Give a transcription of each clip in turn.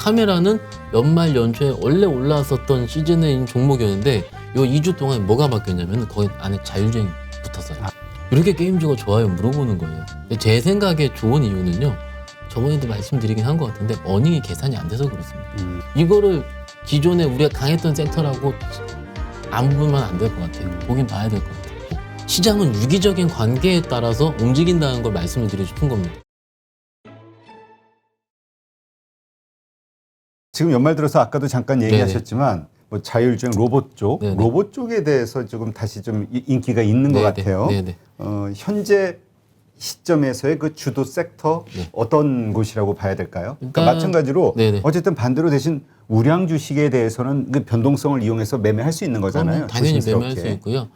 카메라는 연말 연초에 원래 올라왔었던 시즌에 있는 종목이었는데 요 2주 동안에 뭐가 바뀌었냐면 거기 안에 자율주행이 붙었어요. 이렇게 게임주가 좋아요 물어보는 거예요. 근데 제 생각에 좋은 이유는요. 저번에도 말씀드리긴 한 것 같은데 어닝이 계산이 안 돼서 그렇습니다. 이거를 기존에 우리가 강했던 섹터라고 안 보면 안 될 것 같아요. 보긴 봐야 될 것 같아요. 시장은 유기적인 관계에 따라서 움직인다는 걸 말씀을 드리고 싶은 겁니다. 지금 연말 들어서 아까도 잠깐 얘기하셨지만 뭐 자율주행 로봇 쪽, 네네. 로봇 쪽에 대해서 조금 다시 좀 인기가 있는 것 네네. 같아요. 네네. 현재 시점에서의 그 주도 섹터 네. 어떤 곳이라고 봐야 될까요? 그러니까 일단 마찬가지로 네네. 어쨌든 반대로 대신 우량 주식에 대해서는 그 변동성을 이용해서 매매할 수 있는 거잖아요. 당연히 매매할 조심스럽게. 수 있고요.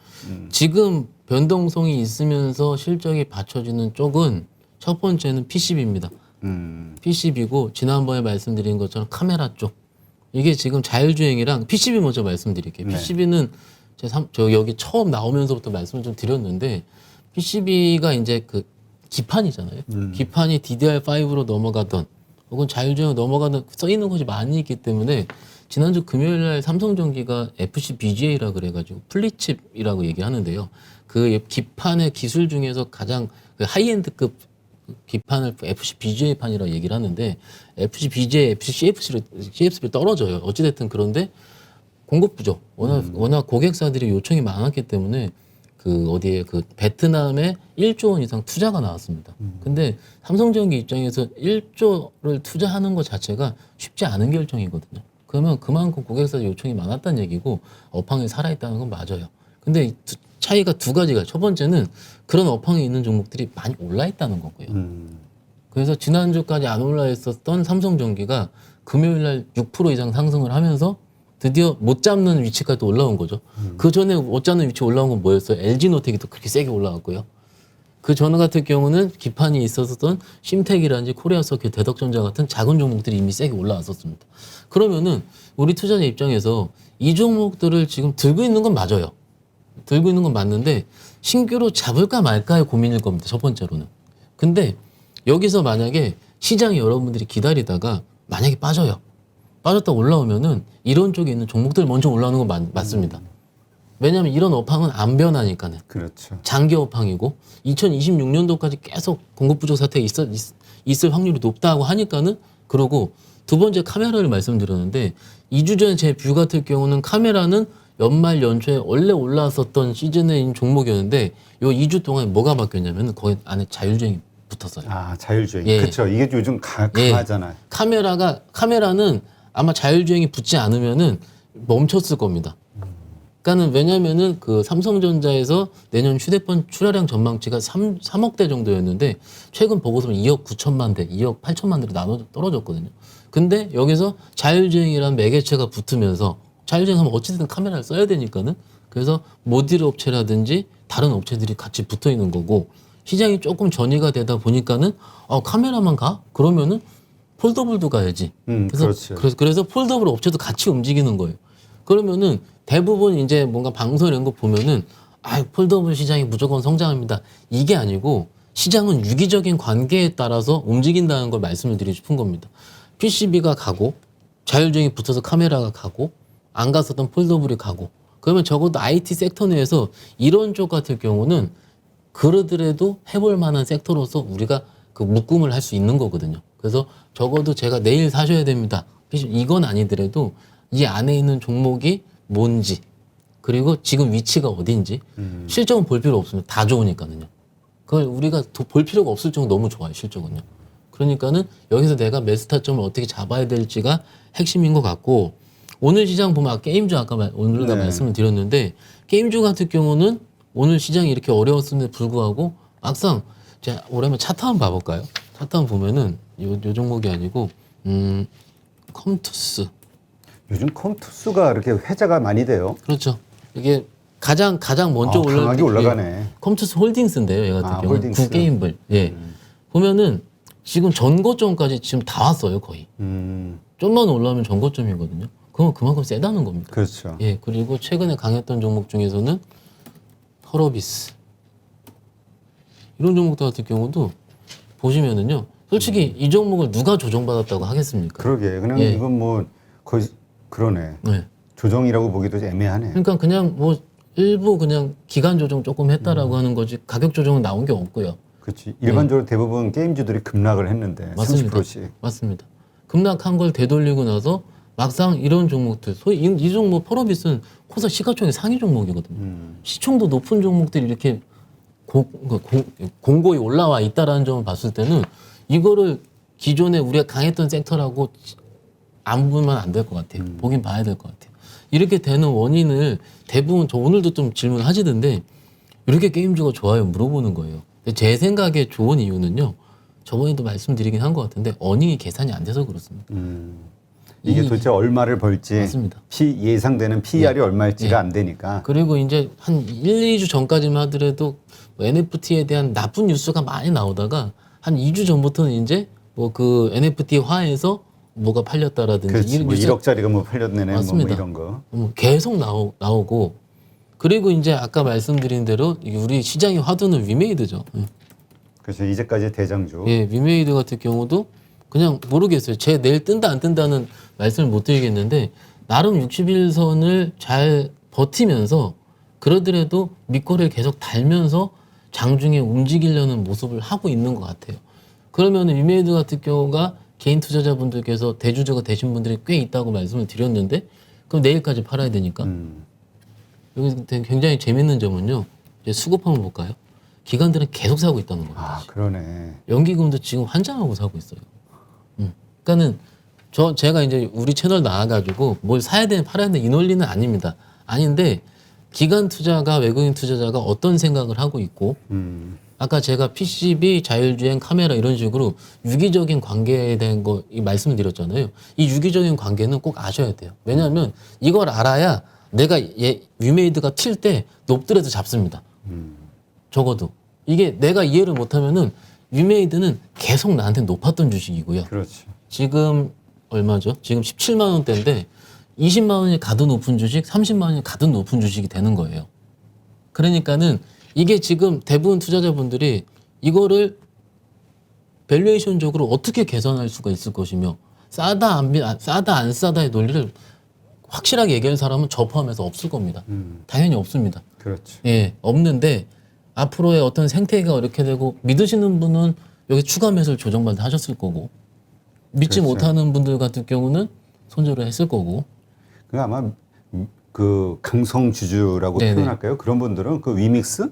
지금 변동성이 있으면서 실적이 받쳐지는 쪽은 첫 번째는 PCB입니다. PCB고 지난번에 말씀드린 것처럼 카메라 쪽. 이게 지금 자율주행이랑 PCB 먼저 말씀드릴게요. 네. PCB는 저 여기 처음 나오면서부터 말씀을 좀 드렸는데 PCB가 이제 그 기판이잖아요. 기판이 DDR5로 넘어가던 혹은 자율주행으로 넘어가던 써 있는 것이 많이 있기 때문에 지난주 금요일 날 삼성전기가 FCBGA라 그래가지고 플리칩이라고 얘기하는데요. 그 기판의 기술 중에서 가장 그 하이엔드급 기판을 FCBGA판이라고 얘기를 하는데 FCBGA, CFC로 떨어져요. 어찌됐든 그런데 공급 부족. 워낙 고객사들이 요청이 많았기 때문에 그 어디에 그 베트남에 1조 원 이상 투자가 나왔습니다. 근데 삼성전기 입장에서 1조를 투자하는 것 자체가 쉽지 않은 결정이거든요. 그러면 그만큼 고객사 요청이 많았다는 얘기고 업황이 살아있다는 건 맞아요. 근데 차이가 두 가지가 첫 번째는 그런 업황에 있는 종목들이 많이 올라있다는 거고요. 그래서 지난주까지 안 올라 있었던 삼성전기가 금요일 날 6% 이상 상승을 하면서 드디어 못 잡는 위치까지 올라온 거죠. 그 전에 못 잡는 위치 올라온 건 뭐였어요? LG노텍이 또 그렇게 세게 올라왔고요. 그 전 같은 경우는 기판이 있었던 심텍이라든지 코리아서킷, 대덕전자 같은 작은 종목들이 이미 세게 올라왔었습니다. 그러면은 우리 투자자 입장에서 이 종목들을 지금 들고 있는 건 맞아요. 들고 있는 건 맞는데 신규로 잡을까 말까의 고민일 겁니다. 첫 번째로는. 근데 여기서 만약에 시장이 여러분들이 기다리다가 만약에 빠져요. 빠졌다 올라오면은 이런 쪽에 있는 종목들 먼저 올라오는 건 맞습니다. 왜냐하면 이런 업황은 안 변하니까는. 그렇죠. 장기 업황이고 2026년도까지 계속 공급 부족 사태가 있을 확률이 높다고 하니까는 그러고 두 번째 카메라를 말씀드렸는데 2주 전에 제 뷰 같은 경우는 카메라는 연말 연초에 원래 올라왔었던 시즌에 있는 종목이었는데 요 2주 동안에 뭐가 바뀌었냐면 거기 안에 자율주행이 붙었어요. 아, 자율주행. 예. 그렇죠. 이게 요즘 강하잖아요. 카메라는 아마 자율주행이 붙지 않으면은 멈췄을 겁니다. 그러니까는 왜냐면은 그 삼성전자에서 내년 휴대폰 출하량 전망치가 3억 대 정도였는데 최근 보고서는 2억 9천만 대, 2억 8천만 대로 나눠 떨어졌거든요. 근데 여기서 자율주행이라는 매개체가 붙으면서 자율주행하면 어찌됐든 카메라를 써야 되니까는 그래서 모듈 업체라든지 다른 업체들이 같이 붙어 있는 거고 시장이 조금 전이가 되다 보니까는 카메라만 가? 그러면은 폴더블도 가야지. 그래서 폴더블 업체도 같이 움직이는 거예요. 그러면은 대부분 이제 뭔가 방송 이런 거 보면은 폴더블 시장이 무조건 성장합니다. 이게 아니고 시장은 유기적인 관계에 따라서 움직인다는 걸 말씀을 드리고 싶은 겁니다. PCB가 가고 자율주행이 붙어서 카메라가 가고 안 갔었던 폴더블이 가고 그러면 적어도 IT 섹터 내에서 이런 쪽 같은 경우는 그러더라도 해볼 만한 섹터로서 우리가 그 묶음을 할 수 있는 거거든요. 그래서 적어도 제가 내일 사셔야 됩니다. 이건 아니더라도 이 안에 있는 종목이 뭔지 그리고 지금 위치가 어딘지 실적은 볼 필요 없습니다. 다 좋으니까는요. 그걸 우리가 볼 필요가 없을 정도 너무 좋아요. 실적은요. 그러니까는 여기서 내가 매수 타점을 어떻게 잡아야 될지가 핵심인 것 같고 오늘 시장 보면 게임주 오늘 다 말씀을 드렸는데 게임주 같은 경우는 오늘 시장이 이렇게 어려웠음에도 불구하고 막상 제가 오랜만에 차트 한번 봐볼까요? 차트 한번 보면은 요 종목이 아니고 컴투스. 요즘 컴투스가 이렇게 회자가 많이 돼요. 그렇죠. 이게 가장 먼저 강하게 올라가네. 컴투스 홀딩스인데요. 얘 같은 경우는 홀딩스. 구게임블. 예. 보면은 지금 전고점까지 지금 다 왔어요 거의. 좀만 올라오면 전고점이거든요. 그건 그만큼 세다는 겁니다. 그렇죠. 예. 그리고 최근에 강했던 종목 중에서는 펄어비스 이런 종목들 같은 경우도 보시면은요 솔직히 이 종목을 누가 조정받았다고 하겠습니까? 그러게. 그냥 예. 이건 뭐 거의 그러네. 네. 조정이라고 보기도 애매하네. 그러니까 그냥 뭐 일부 그냥 기간 조정 조금 했다라고 하는 거지 가격 조정은 나온 게 없고요. 그렇지. 일반적으로 대부분 게임주들이 급락을 했는데 맞습니다. 30%씩. 맞습니다. 급락한 걸 되돌리고 나서 막상 이런 종목들, 소위 이 종목 펄어비스는 코스닥 시가총액 상위 종목이거든요. 시총도 높은 종목들이 이렇게 공고히 올라와 있다라는 점을 봤을 때는 이거를 기존에 우리가 강했던 섹터라고 안 보면 안 될 것 같아요. 보긴 봐야 될 것 같아요. 이렇게 되는 원인을 대부분 저 오늘도 좀 질문하시던데 이렇게 게임주가 좋아요 물어보는 거예요. 근데 제 생각에 좋은 이유는요. 저번에도 말씀드리긴 한 것 같은데 어닝이 계산이 안 돼서 그렇습니다. 이게 도대체 얼마를 벌지 맞습니다. 예상되는 PER이 얼마일지가 예. 안 되니까. 그리고 이제 한 1, 2주 전까지만 하더라도 뭐 NFT에 대한 나쁜 뉴스가 많이 나오다가 한 2주 전부터는 이제 뭐 그 NFT화해서 뭐가 팔렸다라든지 그렇지. 뭐 뉴스 1억짜리가 뭐 팔렸네 뭐 맞습니다. 이런 거. 계속 나오고 그리고 이제 아까 말씀드린 대로 이게 우리 시장의 화두는 위메이드죠. 그래서 이제까지 대장주. 예, 위메이드 같은 경우도 그냥 모르겠어요. 제 내일 뜬다 안 뜬다는 말씀을 못 드리겠는데 나름 60일선을 잘 버티면서 그러더라도 밑거래를 계속 달면서 장중에 움직이려는 모습을 하고 있는 것 같아요. 그러면 위메이드 같은 경우가 개인 투자자분들께서 대주주가 되신 분들이 꽤 있다고 말씀을 드렸는데 그럼 내일까지 팔아야 되니까 여기 굉장히 재밌는 점은요. 이제 수급 한번 볼까요? 기관들은 계속 사고 있다는 겁니다. 아, 그러네. 연기금도 지금 환장하고 사고 있어요. 그러니까는 제가 이제 우리 채널 나와가지고 뭘 사야 되는 팔아야 되는 이 논리는 아닙니다. 아닌데 기관 투자가 외국인 투자자가 어떤 생각을 하고 있고 아까 제가 PCB, 자율주행, 카메라 이런 식으로 유기적인 관계에 대한 거 말씀을 드렸잖아요. 이 유기적인 관계는 꼭 아셔야 돼요. 왜냐하면 이걸 알아야 내가 위메이드가 튈 때 높더라도 잡습니다. 적어도 이게 내가 이해를 못하면은 위메이드는 계속 나한테 높았던 주식이고요. 그렇지. 지금 얼마죠? 지금 17만 원대인데 20만 원이 가도 높은 주식, 30만 원이 가도 높은 주식이 되는 거예요. 그러니까는 이게 지금 대부분 투자자분들이 이거를 밸류에이션적으로 어떻게 계산할 수가 있을 것이며 싸다 안 싸다의 논리를 확실하게 얘기하는 사람은 저 포함해서 없을 겁니다. 당연히 없습니다. 그렇지. 예, 없는데 앞으로의 어떤 생태계가 이렇게 되고 믿으시는 분은 여기 추가 매수를 조정받아 하셨을 거고 믿지 그렇죠. 못하는 분들 같은 경우는 손절을 했을 거고 그 아마 그 강성 주주라고 네네. 표현할까요? 그런 분들은 그 위믹스,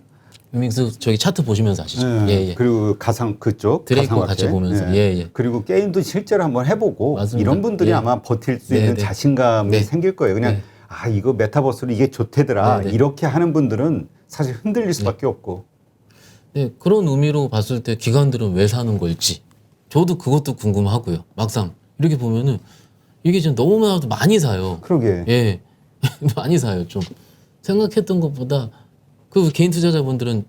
위믹스 저기 차트 보시면서 아시죠? 예. 예, 예. 그리고 가상 그쪽 드레이코 가상화폐. 같이 보면서 예. 그리고 게임도 실제로 한번 해보고 맞습니다. 이런 분들이 예. 아마 버틸 수 네, 있는 네. 자신감이 네. 생길 거예요. 그냥 네. 아 이거 메타버스로 이게 좋대더라 네, 네. 이렇게 하는 분들은 사실 흔들릴 수밖에 없고. 네, 그런 의미로 봤을 때 기관들은 왜 사는 걸지 저도 그것도 궁금하고요. 막상 이렇게 보면은 이게 지금 너무나도 많이 사요. 그러게. 예, 많이 사요. 좀 생각했던 것보다 그 개인 투자자분들은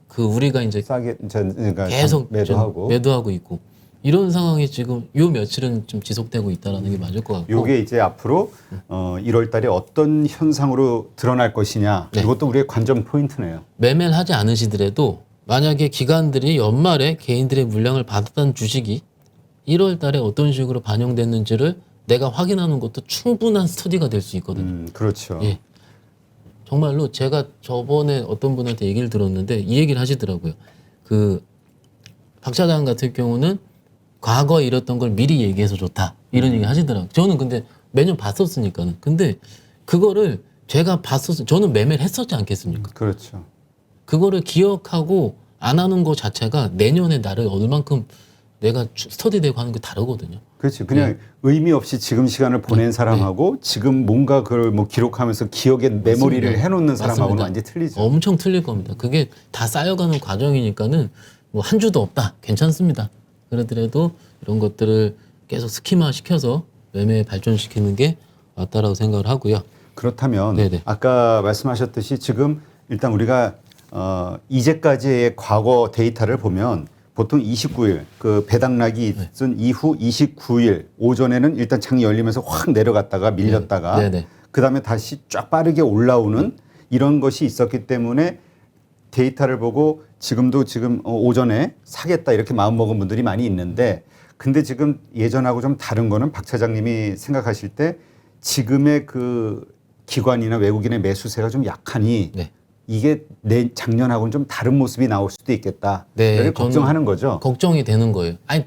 그 우리가 이제 싸게 그러니까 계속 매도하고. 좀 매도하고 있고 이런 상황이 지금 요 며칠은 좀 지속되고 있다라는 게 맞을 것 같고. 요게 이제 앞으로 1월 달에 어떤 현상으로 드러날 것이냐 네. 이것도 우리의 관전 포인트네요. 매매를 하지 않으시더라도 만약에 기관들이 연말에 개인들의 물량을 받았던 주식이 1월 달에 어떤 식으로 반영됐는지를 내가 확인하는 것도 충분한 스터디가 될 수 있거든요. 그렇죠. 예. 정말로 제가 저번에 어떤 분한테 얘기를 들었는데 이 얘기를 하시더라고요. 그 박 차장 같은 경우는 과거에 이랬던 걸 미리 얘기해서 좋다. 이런 얘기 하시더라고요. 저는 근데 매년 봤었으니까는. 근데 그거를 제가 저는 매매를 했었지 않겠습니까? 그렇죠. 그거를 기억하고 안 하는 것 자체가 내년에 나를 얼만큼 내가 스터디되고 하는 게 다르거든요. 그렇지. 그냥 의미 없이 지금 시간을 보낸 사람하고 지금 뭔가 그걸 뭐 기록하면서 기억에 메모리를 맞습니다. 해놓는 사람하고는 맞습니다. 완전히 틀리죠. 엄청 틀릴 겁니다. 그게 다 쌓여가는 과정이니까는 뭐 한 주도 없다. 괜찮습니다. 그러더라도 이런 것들을 계속 스키마 시켜서 매매에 발전시키는 게 맞다라고 생각을 하고요. 그렇다면 네네. 아까 말씀하셨듯이 지금 일단 우리가 이제까지의 과거 데이터를 보면 보통 29일 그 배당락이 있은 이후 29일 오전에는 일단 장이 열리면서 확 내려갔다가 밀렸다가 네네. 그다음에 다시 쫙 빠르게 올라오는 이런 것이 있었기 때문에 데이터를 보고 지금도 지금 오전에 사겠다 이렇게 마음먹은 분들이 많이 있는데 근데 지금 예전하고 좀 다른 거는 박 차장님이 생각하실 때 지금의 그 기관이나 외국인의 매수세가 좀 약하니 네. 이게 내 작년하고는 좀 다른 모습이 나올 수도 있겠다. 네, 이렇게 걱정하는 거죠. 걱정이 되는 거예요. 아니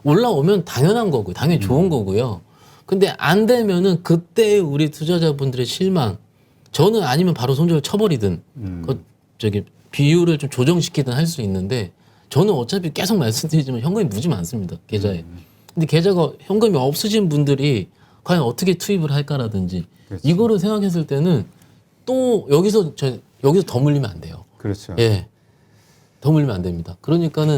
올라오면 당연한 거고요. 당연히 좋은 거고요. 근데 안 되면은 그때 우리 투자자분들의 실망. 저는 아니면 바로 손절을 쳐버리든 저기 비율을 좀 조정시키든 할 수 있는데 저는 어차피 계속 말씀드리지만 현금이 무지 많습니다. 계좌에. 근데 계좌가 현금이 없으신 분들이 과연 어떻게 투입을 할까라든지 그렇죠. 이거를 생각했을 때는 또 여기서 더 물리면 안 돼요. 그렇죠. 예. 더 물리면 안 됩니다. 그러니까는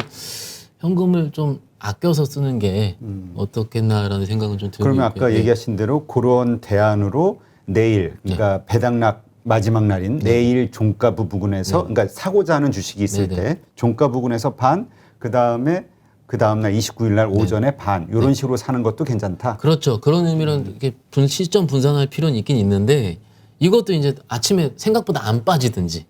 현금을 좀 아껴서 쓰는 게 어떻겠나라는 생각은 좀 들고 그러면 있고요. 아까 예. 얘기하신 대로 그런 대안으로 내일 그러니까 배당락 마지막 날인 내일 종가 부근에서 그러니까 사고자 하는 주식이 있을 때 종가 부근에서 반 그다음에 그 다음 날 29일 날 오전에 반 이런 식으로 사는 것도 괜찮다. 그렇죠. 그런 의미로 이렇게 시점 분산할 필요는 있긴 있는데 이것도 이제 아침에 생각보다 안 빠지든지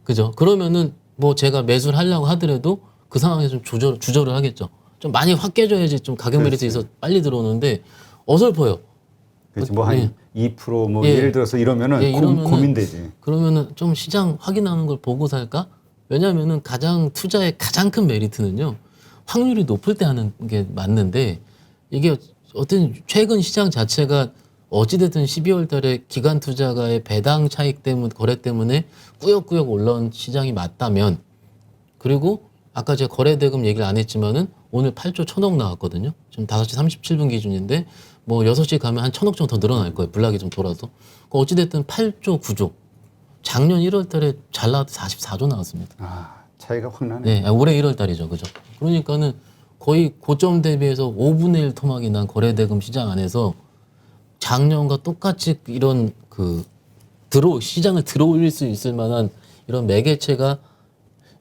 그죠? 그러면은 뭐 제가 매수를 하려고 하더라도 그 상황에서 좀 주저를 하겠죠. 좀 많이 확 깨져야지 좀 가격 메리트 있어 빨리 들어오는데 어설퍼요. 그렇지 뭐한 2%뭐 예. 예를 들어서 이러면은 고민되지. 그러면은 좀 시장 확인하는 걸 보고 살까? 왜냐하면은 투자의 가장 큰 메리트는요 확률이 높을 때 하는 게 맞는데 이게 어떤 최근 시장 자체가 어찌됐든 12월 달에 기관 투자가의 배당 차익 때문에 거래 때문에 꾸역꾸역 올라온 시장이 맞다면 그리고 아까 제가 거래대금 얘기를 안 했지만은 오늘 8조 1,000억 나왔거든요. 지금 5시 37분 기준인데 뭐 6시 가면 한 1,000억 정도 더 늘어날 거예요. 블락이 좀 돌아서. 어찌됐든 8조 9조. 작년 1월 달에 잘 나왔을 때 44조 나왔습니다. 아 차이가 확 나네. 네, 올해 1월 달이죠. 그죠? 그러니까는 거의 고점 대비해서 5분의 1 토막이 난 거래대금 시장 안에서 작년과 똑같이 이런 시장을 들어올릴 수 있을 만한 이런 매개체가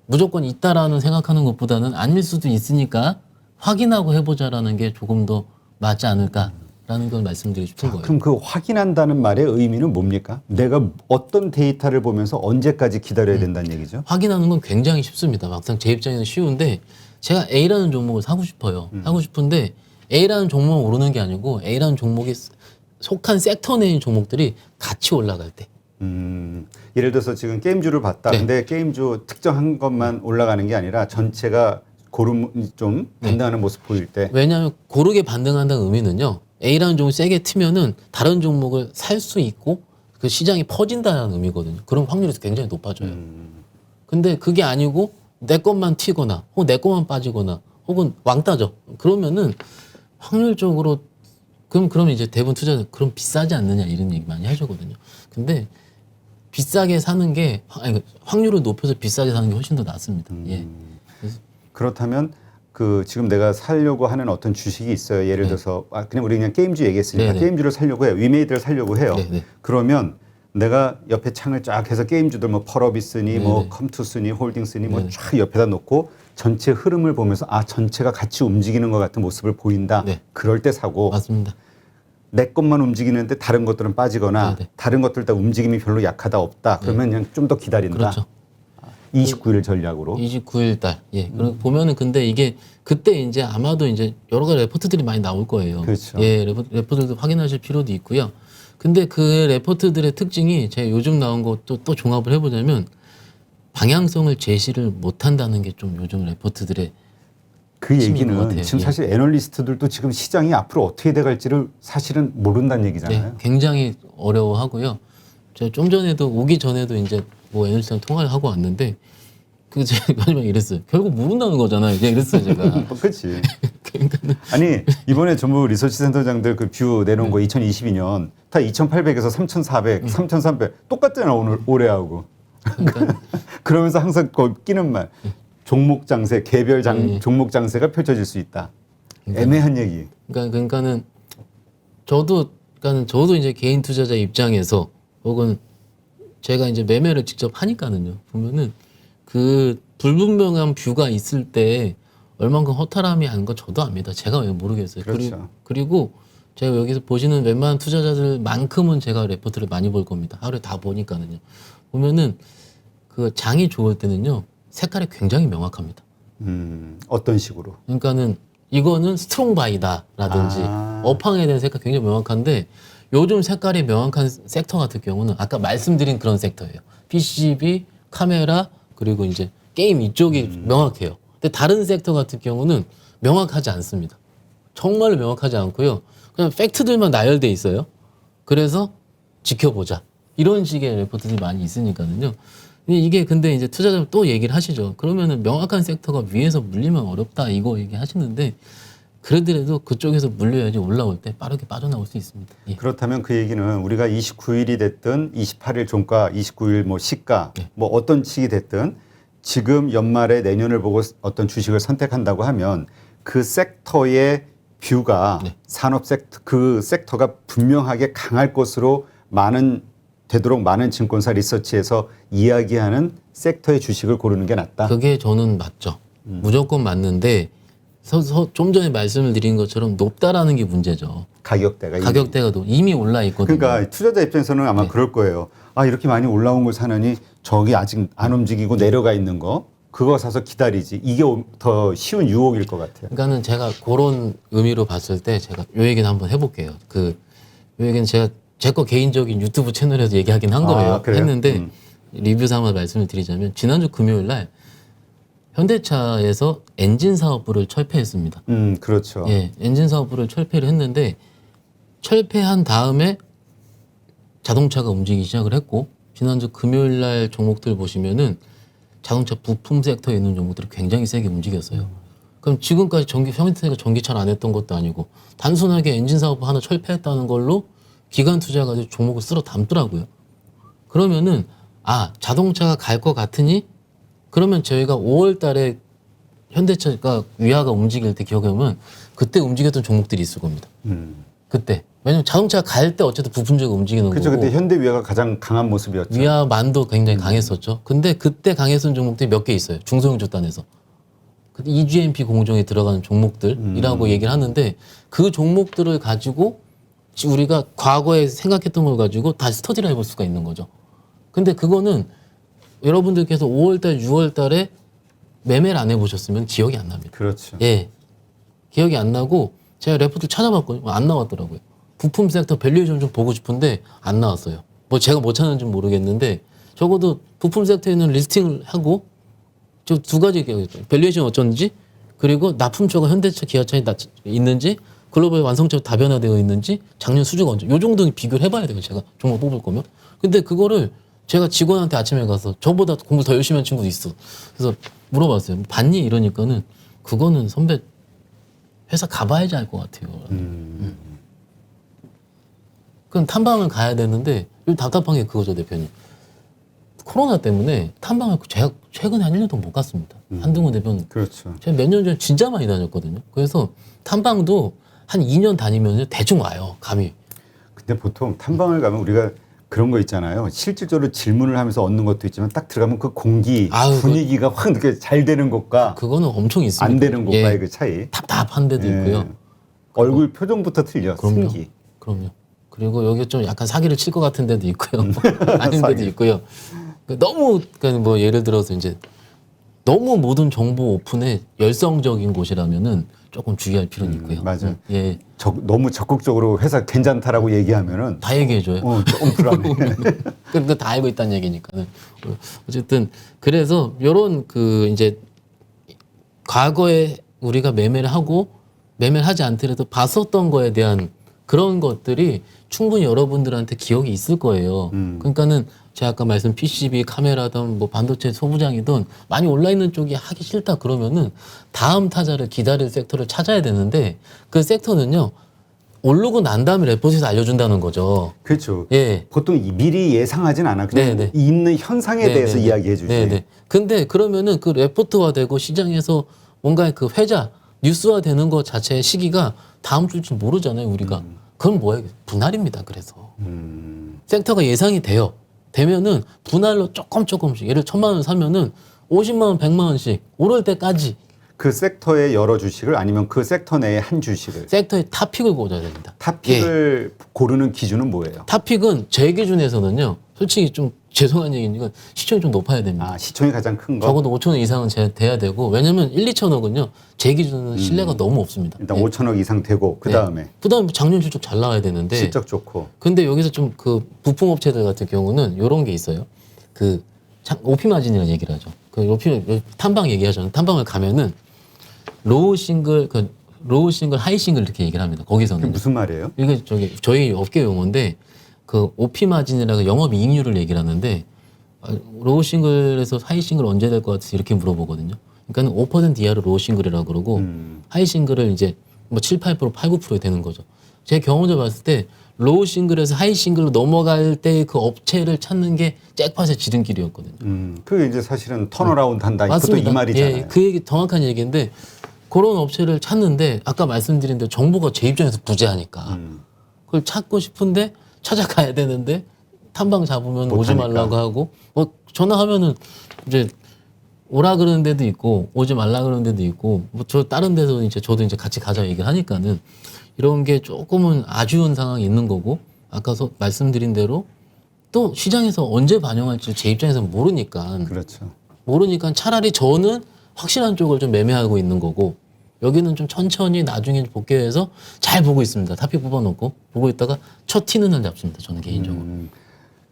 무조건 있다라는 생각하는 것보다는 아닐 수도 있으니까 확인하고 해보자라는 게 조금 더 맞지 않을까라는 걸 말씀드리고 싶은 거예요. 그럼 그 확인한다는 말의 의미는 뭡니까? 내가 어떤 데이터를 보면서 언제까지 기다려야 된다는 얘기죠? 확인하는 건 굉장히 쉽습니다. 막상 제 입장에는 쉬운데 제가 A라는 종목을 사고 싶어요. 사고 싶은데 A라는 종목만 오르는 게 아니고 A라는 종목이 속한 섹터 내인 종목들이 같이 올라갈 때. 예를 들어서 지금 게임주를 봤다. 네. 근데 게임주 특정한 것만 올라가는 게 아니라 전체가 좀 반등하는 모습 보일 때. 왜냐하면 고르게 반등한다는 의미는요. A라는 종목이 세게 트면은 다른 종목을 살 수 있고 그 시장이 퍼진다는 의미거든요. 그럼 확률이 굉장히 높아져요. 근데 그게 아니고 내 것만 튀거나 혹은 내 것만 빠지거나 혹은 왕따죠. 그러면은 확률적으로 그럼 이제 대부분 투자자 그럼 비싸지 않느냐 이런 얘기 많이 해주거든요. 근데 비싸게 사는 게 확률을 높여서 비싸게 사는 게 훨씬 더 낫습니다. 예. 그렇다면 지금 내가 살려고 하는 어떤 주식이 있어요. 예를 들어서 그냥 우리 그냥 게임주 얘기했으니까 네네. 게임주를 살려고 해요. 위메이드를 살려고 해요. 네네. 그러면 내가 옆에 창을 쫙 해서 게임주들 뭐 펄어비스니 뭐 컴투스니 홀딩스니 뭐 쫙 옆에다 놓고 전체 흐름을 보면서 전체가 같이 움직이는 것 같은 모습을 보인다. 네. 그럴 때 사고 맞습니다. 내 것만 움직이는데 다른 것들은 빠지거나 네네. 다른 것들 다 움직임이 별로 약하다 없다. 그러면 그냥 좀 더 기다린다. 그렇죠. 29일 전략으로. 29일 달. 예. 그리고 보면은 근데 이게 그때 이제 아마도 이제 여러 가지 레포트들이 많이 나올 거예요. 그렇죠. 예. 레포트들도 확인하실 필요도 있고요. 근데 그 레포트들의 특징이 제가 요즘 나온 것도 또 종합을 해보자면 방향성을 제시를 못 한다는 게 좀 요즘 레포트들의 그 핵심인 것 얘기는 같아요. 지금 예. 사실 애널리스트들도 지금 시장이 앞으로 어떻게 돼갈지를 사실은 모른다는 얘기잖아요. 네, 굉장히 어려워하고요. 제가 좀 전에도 오기 전에도 이제 뭐 애널리스트랑 통화를 하고 왔는데 제가 마지막에 이랬어요. 결국 모른다는 거잖아요. 그냥 이랬어요 제가. 그렇지. 아니 이번에 전부 리서치 센터장들 그 뷰 내놓은 거 2022년 다 2,800에서 3,400, 3,300 똑같잖아 오늘 올해하고. 그러면서 항상 끼는 말 종목 장세, 개별 종목 장세가 펼쳐질 수 있다. 애매한 얘기. 그러니까는 저도 이제 개인 투자자 입장에서 혹은 제가 이제 매매를 직접 하니까는요. 보면은 그 불분명한 뷰가 있을 때 얼만큼 허탈함이 한 거 저도 압니다. 제가 왜 모르겠어요. 그렇죠. 그리고 제가 여기서 보시는 웬만한 투자자들만큼은 제가 레포트를 많이 볼 겁니다. 하루에 다 보니까는요. 보면은 그 장이 좋을 때는요 색깔이 굉장히 명확합니다. 어떤 식으로? 그러니까는 이거는 스트롱 바이다라든지 업황에 대한 색깔 굉장히 명확한데 요즘 색깔이 명확한 섹터 같은 경우는 아까 말씀드린 그런 섹터예요. PCB, 카메라 그리고 이제 게임 이쪽이 명확해요. 근데 다른 섹터 같은 경우는 명확하지 않습니다. 정말로 명확하지 않고요. 그냥 팩트들만 나열돼 있어요. 그래서 지켜보자. 이런 식의 레포트들이 많이 있으니까는요. 근데 이제 투자자분 또 얘기를 하시죠. 그러면은 명확한 섹터가 위에서 물리면 어렵다 이거 얘기하시는데 그러더라도 그쪽에서 물려야지 올라올 때 빠르게 빠져나올 수 있습니다. 예. 그렇다면 그 얘기는 우리가 29일이 됐든 28일 종가, 29일 뭐 시가, 뭐 어떤 식이 됐든 지금 연말에 내년을 보고 어떤 주식을 선택한다고 하면 그 섹터의 뷰가 산업 섹터, 그 섹터가 분명하게 강할 것으로 되도록 많은 증권사 리서치에서 이야기하는 섹터의 주식을 고르는 게 낫다. 그게 저는 맞죠. 무조건 맞는데 좀 전에 말씀을 드린 것처럼 높다라는 게 문제죠. 가격대가 가격대가 이미 올라 있거든요. 그러니까 투자자 입장에서는 아마 그럴 거예요. 아 이렇게 많이 올라온 걸 사느니 저기 아직 안 움직이고 내려가 있는 거 그거 사서 기다리지. 이게 더 쉬운 유혹일 것 같아요. 그러니까는 제가 그런 의미로 봤을 때 제가 요 얘기는 한번 해볼게요. 요 얘기는 제가 제 거 개인적인 유튜브 채널에서 얘기하긴 한 거예요. 그래요? 했는데 리뷰 삼아 말씀을 드리자면 지난주 금요일 날 현대차에서 엔진 사업부를 철폐했습니다. 그렇죠. 예, 엔진 사업부를 철폐를 했는데 철폐한 다음에 자동차가 움직이기 시작을 했고 지난주 금요일 날 종목들 보시면은 자동차 부품 섹터에 있는 종목들이 굉장히 세게 움직였어요. 그럼 지금까지 현대차가 전기차를 안 했던 것도 아니고 단순하게 엔진 사업부 하나 철폐했다는 걸로 기관 투자가 종목을 쓸어 담더라고요. 그러면은 자동차가 갈 것 같으니 그러면 저희가 5월 달에 현대차가 위아가 움직일 때 기억해보면 그때 움직였던 종목들이 있을 겁니다. 그때. 왜냐면 자동차가 갈 때 어쨌든 부분적으로 움직이는 그렇죠. 거고. 그때 현대 위아가 가장 강한 모습이었죠. 위아만도 굉장히 강했었죠. 근데 그때 강했던 종목들이 몇 개 있어요. 중소형 조단에서. EGMP 공정에 들어가는 종목들이라고 얘기를 하는데 그 종목들을 가지고 우리가 과거에 생각했던 걸 가지고 다시 스터디를 해볼 수가 있는 거죠. 근데 그거는 여러분들께서 5월달, 6월달에 매매를 안 해보셨으면 기억이 안 납니다. 그렇죠. 예, 기억이 안 나고 제가 레포트 찾아봤거든요. 안 나왔더라고요. 부품 섹터 밸류에이션 좀 보고 싶은데 안 나왔어요. 뭐 제가 못 찾는지 모르겠는데 적어도 부품 섹터에 있는 리스팅을 하고 저 두 가지 밸류에이션 어쩐지 그리고 납품처가 현대차, 기아차에 있는지 글로벌 완성차로 다변화되어 있는지 작년 수주가 언제 요 정도는 비교를 해봐야 돼요. 제가 종목 뽑을 거면. 근데 그거를 제가 직원한테 아침에 가서 저보다 공부 더 열심히 한 친구도 있어. 그래서 물어봤어요. 봤니? 이러니까는 그거는 선배 회사 가봐야지 알 것 같아요. 그럼 탐방을 가야 되는데 요즘 답답한 게 그거죠, 대표님. 코로나 때문에 탐방을 제가 최근에 한 1년 동안 못 갔습니다. 한동훈 대표는 그렇죠. 제가 몇 년 전에 진짜 많이 다녔거든요. 그래서 탐방도 한 2년 다니면 대충 와요, 감이. 근데 보통 탐방을 가면 우리가 그런 거 있잖아요. 실질적으로 질문을 하면서 얻는 것도 있지만 딱 들어가면 그 공기, 분위기가 확 느껴 잘 되는 것과 그거는 엄청 있습니다. 안 되는 것과의 그 차이. 답답한 데도 있고요. 얼굴 표정부터 틀려. 그럼요. 승기. 그럼요. 그리고 여기 좀 약간 사기를 칠 것 같은 데도 있고요. 아닌 데도 있고요. 너무 그러니까 뭐 예를 들어서 이제 너무 모든 정보 오픈에 열성적인 곳이라면은 조금 주의할 필요는 있고요. 맞아요. 예. 너무 적극적으로 회사 괜찮다라고 얘기하면은 다 얘기해줘요. 조금 불안해. 그러니까 다 알고 있다는 얘기니까는. 어쨌든 그래서 요런 그 이제 과거에 우리가 매매를 하고 매매를 하지 않더라도 봤었던 거에 대한 그런 것들이 충분히 여러분들한테 기억이 있을 거예요. 그러니까는 제가 아까 말씀 PCB, 카메라든 뭐 반도체 소부장이든 많이 올라있는 쪽이 하기 싫다 그러면은 다음 타자를 기다릴 섹터를 찾아야 되는데 그 섹터는요 오르고 난 다음에 레포트에서 알려준다는 거죠. 그렇죠. 예. 보통 미리 예상하진 않아. 그냥 네네. 있는 현상에 대해서 이야기해 주지. 네네. 근데 그러면은 그 레포트화되고 시장에서 뭔가 그 회자, 뉴스화되는 것 자체의 시기가 다음 주일지 모르잖아요, 우리가. 그건 뭐예요? 분할입니다, 그래서. 섹터가 예상이 돼요. 되면은 분할로 조금씩, 예를 1,000만 원 사면은 50만 원, 100만 원씩 오를 때까지 그 섹터의 여러 주식을 아니면 그 섹터 내의 한 주식을. 섹터의 탑픽을 고져야 됩니다. 탑픽을 고르는 기준은 뭐예요? 탑픽은 제 기준에서는요, 솔직히 좀 죄송한 얘기니까 시총이 좀 높아야 됩니다. 아, 시총이 가장 큰 거. 적어도 5천억 이상은 돼야 되고 왜냐면 1, 2천억은요 제 기준은 신뢰가 너무 없습니다. 일단 5천억 이상 되고 그 다음에 그다음에 작년 실적 잘 나와야 되는데 실적 좋고. 근데 여기서 좀 그 부품업체들 같은 경우는 이런 게 있어요. 그 오피 마진이라는 얘기를 하죠. 그 오피 탐방 얘기하잖아요. 탐방을 가면은 로우 싱글 하이 싱글 이렇게 얘기를 합니다. 그게 거기서는 무슨 말이에요? 이게 저희 업계 용어인데 그 오피 마진이라고 영업 이익률을 얘기를 하는데 로우 싱글에서 하이 싱글 언제 될 것 같아서 이렇게 물어보거든요. 그러니까 5% 이하로 로우 싱글이라고 그러고 하이 싱글을 이제 뭐 7, 8%, 8, 9%에 되는 거죠. 제 경험을 봤을 때 로우 싱글에서 하이 싱글로 넘어갈 때 그 업체를 찾는 게 잭팟의 지름길이었거든요. 그게 이제 사실은 턴어라운드 한다. 그것도 맞습니다. 이 말이잖아요. 예, 그 얘기 정확한 얘기인데 그런 업체를 찾는데 아까 말씀드린 대로 정보가 제 입장에서 부재하니까 그걸 찾고 싶은데 찾아가야 되는데 탐방 잡으면 오지 못하니까. 말라고 하고 뭐 전화하면은 이제 오라 그러는 데도 있고 오지 말라 그러는 데도 있고 뭐 저 다른 데서 이제 저도 이제 같이 가자 얘기를 하니까는 이런 게 조금은 아쉬운 상황이 있는 거고 아까 말씀드린 대로 또 시장에서 언제 반영할지 제 입장에서는 모르니까 그렇죠. 차라리 저는 확실한 쪽을 좀 매매하고 있는 거고 여기는 좀 천천히 나중에 복귀해서 잘 보고 있습니다. 탑픽 뽑아놓고 보고 있다가 첫 튀는 날 잡습니다. 저는 개인적으로.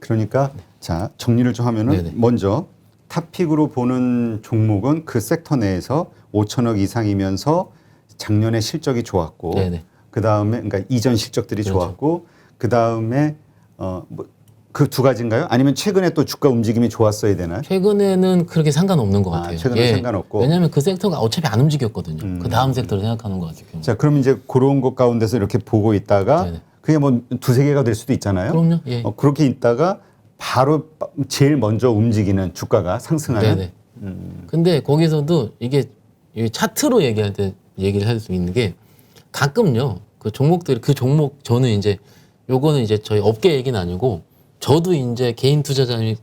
그러니까 자 정리를 좀 하면은 네네. 먼저 탑픽으로 보는 종목은 그 섹터 내에서 5천억 이상이면서 작년에 실적이 좋았고 네네. 그 다음에 그러니까 이전 실적들이 그렇죠. 좋았고 그 다음에 그 두 가지인가요? 아니면 최근에 또 주가 움직임이 좋았어야 되나요? 최근에는 그렇게 상관없는 것 같아요. 최근에 상관없고. 왜냐하면 그 섹터가 어차피 안 움직였거든요. 그 다음 섹터를 생각하는 것 같아요. 자 그럼 이제 그런 것 가운데서 이렇게 보고 있다가 네네. 그게 뭐 두세 개가 될 수도 있잖아요. 그럼요. 예. 그렇게 있다가 바로 제일 먼저 움직이는 주가가 상승하는. 네네. 근데 거기서도 이게 이 차트로 얘기할 때 얘기를 할 수 있는 게 가끔요 그 종목들 그 종목 저는 이제 요거는 이제 저희 업계 얘기는 아니고 저도 이제 개인 투자자는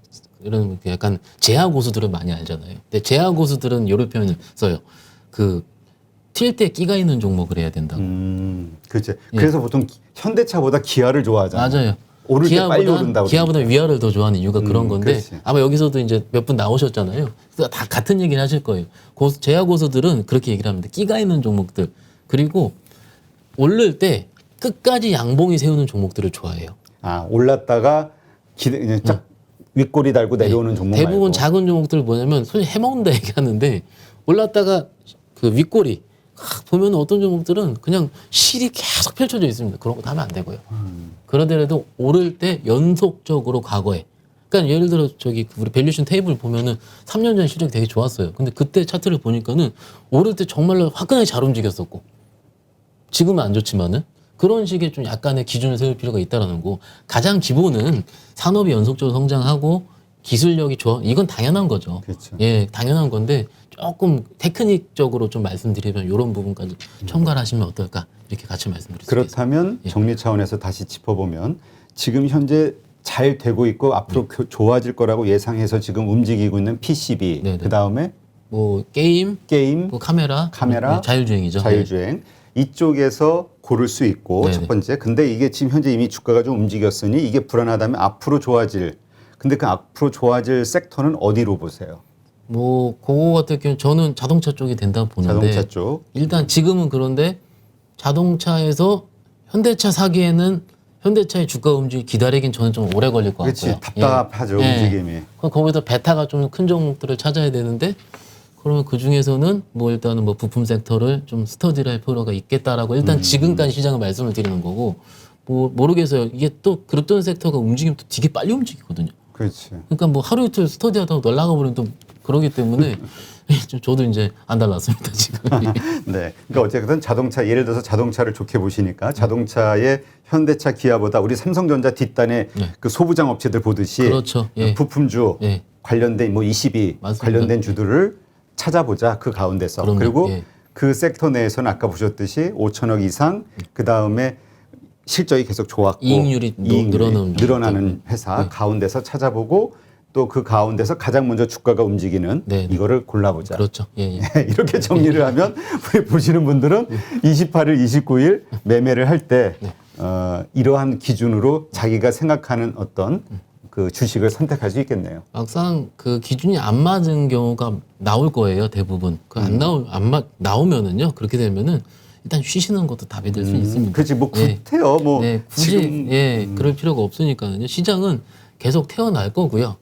이런 약간 재하 고수들을 많이 알잖아요. 근데 재하 고수들은 이런 표현을 써요. 그 튈 때 끼가 있는 종목을 해야 된다고. 그렇죠. 그래서 보통 현대차보다 기아를 좋아하잖아요. 맞아요. 오를 때 빨리 오른다고. 기아보다 위아를 더 좋아하는 이유가 그런 건데 그렇지. 아마 여기서도 이제 몇 분 나오셨잖아요. 그래서 다 같은 얘기를 하실 거예요. 재하 고수들은 그렇게 얘기를 합니다. 끼가 있는 종목들 그리고 오를 때 끝까지 양봉이 세우는 종목들을 좋아해요. 아 올랐다가 그냥 쫙 윗꼬리 달고 내려오는 종목 대부분 말고. 작은 종목들 뭐냐면 손이 해먹는다 얘기하는데 올랐다가 그 윗꼬리 보면 어떤 종목들은 그냥 실이 계속 펼쳐져 있습니다. 그런 거 하면 안 되고요. 그러더라도 오를 때 연속적으로 과거에 그러니까 예를 들어 저기 우리 밸류션 테이블 보면은 3년 전 실적이 되게 좋았어요. 근데 그때 차트를 보니까는 오를 때 정말로 화끈하게 잘 움직였었고 지금은 안 좋지만은 그런 식의 좀 약간의 기준을 세울 필요가 있다라는 거. 가장 기본은 산업이 연속적으로 성장하고 기술력이 좋아. 이건 당연한 거죠. 그렇죠. 예, 당연한 건데 조금 테크닉적으로 좀 말씀드리면 이런 부분까지 첨가를 하시면 어떨까 이렇게 같이 말씀드릴 수 있습니다. 그렇다면 정리 차원에서 다시 짚어보면 지금 현재 잘 되고 있고 앞으로 좋아질 거라고 예상해서 지금 움직이고 있는 PCB 네네. 그 다음에 뭐 게임, 게임, 뭐 카메라, 네, 자율주행이죠. 자율주행 이쪽에서 고를 수 있고 네네. 첫 번째. 근데 이게 지금 현재 이미 주가가 좀 움직였으니 이게 불안하다면 앞으로 좋아질. 근데 그 앞으로 좋아질 섹터는 어디로 보세요? 뭐 그거 같은 경우 저는 자동차 쪽이 된다고 보는데 자동차 쪽. 일단 지금은 그런데 자동차에서 현대차 사기에는 현대차의 주가 움직이 기다리긴 저는 좀 오래 걸릴 것 그렇지. 같고요. 답답하죠 예. 움직임이. 거기서 베타가 좀 큰 종목들을 찾아야 되는데 그러면 그 중에서는 뭐 일단은 뭐 부품 섹터를 좀 스터디를 할 필요가 있겠다라고 일단 지금까지 시장을 말씀을 드리는 거고 뭐 모르겠어요. 이게 또 그랬던 섹터가 움직이면 또 되게 빨리 움직이거든요. 그렇지. 그러니까 뭐 하루 이틀 스터디하다가 날아가 버리면 또 그러기 때문에 저도 이제 안 달랐습니다 지금. 네. 그러니까 어쨌든 자동차 예를 들어서 자동차를 좋게 보시니까 자동차의 현대차 기아보다 우리 삼성전자 뒷단에 그 소부장 업체들 보듯이 그렇죠. 예. 부품주 예. 관련된 뭐 22 맞습니다. 관련된 주들을 찾아보자 그 가운데서. 그럼요. 그리고 예. 그 섹터 내에서는 아까 보셨듯이 5천억 이상 그 다음에 실적이 계속 좋았고 이익률이 늘어나는 회사 가운데서 찾아보고 또 그 가운데서 가장 먼저 주가가 움직이는 네, 네. 이거를 골라보자. 그렇죠. 예, 예. 이렇게 정리를 하면 우리 보시는 분들은 28일, 29일 매매를 할 때 이러한 기준으로 자기가 생각하는 어떤 그 주식을 선택할 수 있겠네요. 막상 그 기준이 안 맞은 경우가 나올 거예요, 대부분. 그 나오면은요, 그렇게 되면은 일단 쉬시는 것도 답이 될 수 있습니다. 그렇지, 뭐 예. 굿해요. 뭐 네, 굳이 지금 그럴 필요가 없으니까요. 시장은 계속 태어날 거고요.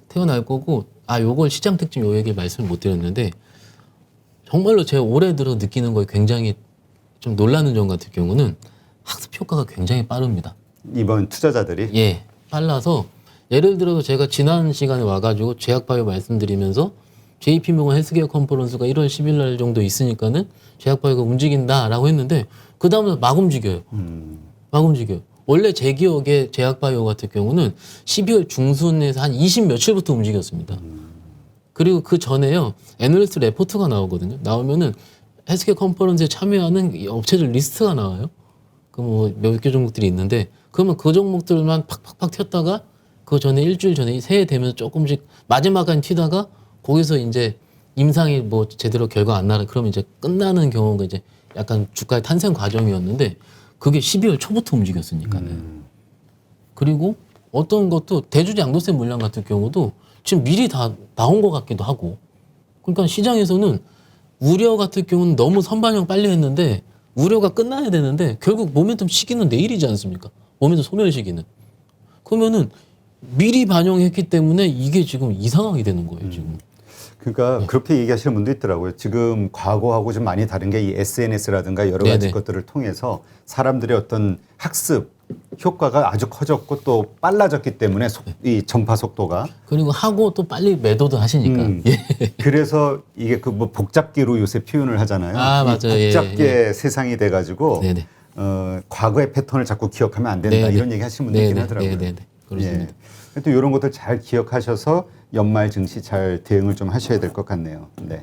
태어날 거고, 요걸 시장 특징 요 얘기 말씀을 못 드렸는데, 정말로 제가 올해 들어 느끼는 거에 굉장히 좀 놀라는 점 같은 경우는 학습 효과가 굉장히 빠릅니다. 이번 투자자들이 예, 빨라서 예를 들어서 제가 지난 시간에 와가지고 제약바이오 말씀드리면서 JP모건 헬스케어 컨퍼런스가 1월 10일 날 정도 있으니까는 제약바이오가 움직인다라고 했는데 그 다음에 막 움직여요. 막 움직여요. 원래 제 기억에 제약바이오 같은 경우는 12월 중순에서 한 20 며칠부터 움직였습니다. 그리고 그 전에요, 애널리스트 레포트가 나오거든요. 나오면은 헬스케어 컨퍼런스에 참여하는 이 업체들 리스트가 나와요. 그 뭐 몇 개 종목들이 있는데 그러면 그 종목들만 팍팍팍 튀었다가 그 전에 일주일 전에 새해 되면서 조금씩 마지막까지 튀다가 거기서 이제 임상이 뭐 제대로 결과 안 나라 그러면 이제 끝나는 경우가 이제 약간 주가의 탄생 과정이었는데 그게 12월 초부터 움직였으니까는. 그리고 어떤 것도 대주주 양도세 물량 같은 경우도 지금 미리 다 나온 것 같기도 하고. 그러니까 시장에서는 우려 같은 경우는 너무 선반영 빨리 했는데 우려가 끝나야 되는데 결국 모멘텀 시기는 내일이지 않습니까? 모멘텀 소멸 시기는. 그러면은 미리 반영했기 때문에 이게 지금 이상하게 되는 거예요, 지금. 그러니까 그렇게 얘기하시는 분도 있더라고요. 지금 과거하고 좀 많이 다른 게 이 SNS라든가 여러 가지 네네. 것들을 통해서 사람들의 어떤 학습 효과가 아주 커졌고 또 빨라졌기 때문에 이 전파 속도가 그리고 하고 또 빨리 매도도 하시니까. 예. 그래서 이게 그 뭐 복잡계로 요새 표현을 하잖아요. 이 맞아요. 예, 복잡계 세상이 돼가지고 네네. 과거의 패턴을 자꾸 기억하면 안 된다 네네. 이런 얘기 하시는 분들 있긴 네네. 하더라고요. 네네. 그렇습니다. 또 이런 것들 잘 기억하셔서 연말 증시 잘 대응을 좀 하셔야 될 것 같네요. 네.